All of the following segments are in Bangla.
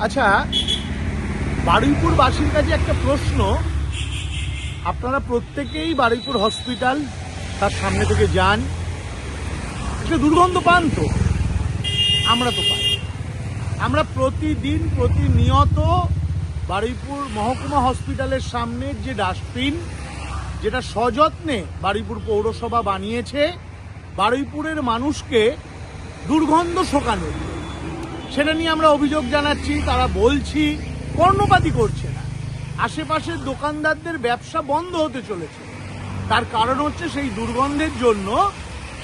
আচ্ছা, বারুইপুরবাসীর কাছে একটা প্রশ্ন। আপনারা প্রত্যেকেই বারুইপুর হসপিটাল তার সামনে থেকে যান, একটা দুর্গন্ধ পান তো? আমরা তো পাই। আমরা প্রতিদিন প্রতিনিয়ত বারুইপুর মহকুমা হসপিটালের সামনে যে ডাস্টবিন, যেটা সযত্নে বারুইপুর পৌরসভা বানিয়েছে বারুইপুরের মানুষকে দুর্গন্ধ শোকানো, সেটা নিয়ে আমরা অভিযোগ জানাচ্ছি। তারা বলছি কর্ণপাতই করছে না। আশেপাশের দোকানদারদের ব্যবসা বন্ধ হতে চলেছে। তার কারণ হচ্ছে সেই দুর্গন্ধের জন্য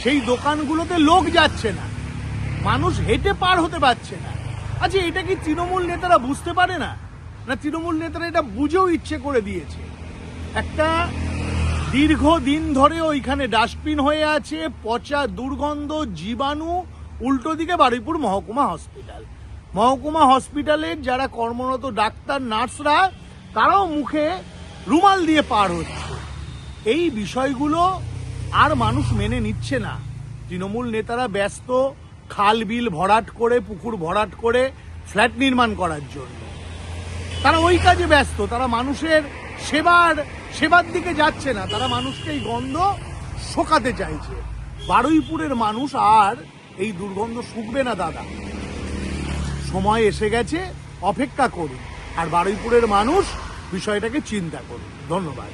সেই দোকানগুলোতে লোক যাচ্ছে না, মানুষ হেঁটে পার হতে পারছে না। আচ্ছা, এটা কি তৃণমূল নেতারা বুঝতে পারে না? না তৃণমূল নেতারা এটা বুঝেও ইচ্ছে করে দিয়েছে? একটা দীর্ঘদিন ধরে ওইখানে ডাস্টবিন হয়ে আছে, পচা দুর্গন্ধ জীবাণু। উল্টো দিকে বারুইপুর মহকুমা হসপিটাল, মহকুমা হসপিটালের যারা কর্মরত ডাক্তার নার্সরা, তারাও মুখে রুমাল দিয়ে পার হচ্ছে। এই বিষয়গুলো আর মানুষ মেনে নিচ্ছে না। তৃণমূল নেতারা ব্যস্ত খাল বিল ভরাট করে, পুকুর ভরাট করে ফ্ল্যাট নির্মাণ করার জন্য। তারা ওই কাজে ব্যস্ত। তারা মানুষের সেবার দিকে যাচ্ছে না। তারা মানুষকে এই গন্ধ শোকাতে চাইছে। বারুইপুরের মানুষ আর এই দুর্গন্ধ শুকবে না দাদা। সময় এসে গেছে, অপেক্ষা করুন। আর বারুইপুরের মানুষ বিষয়টাকে চিন্তা করুন। ধন্যবাদ।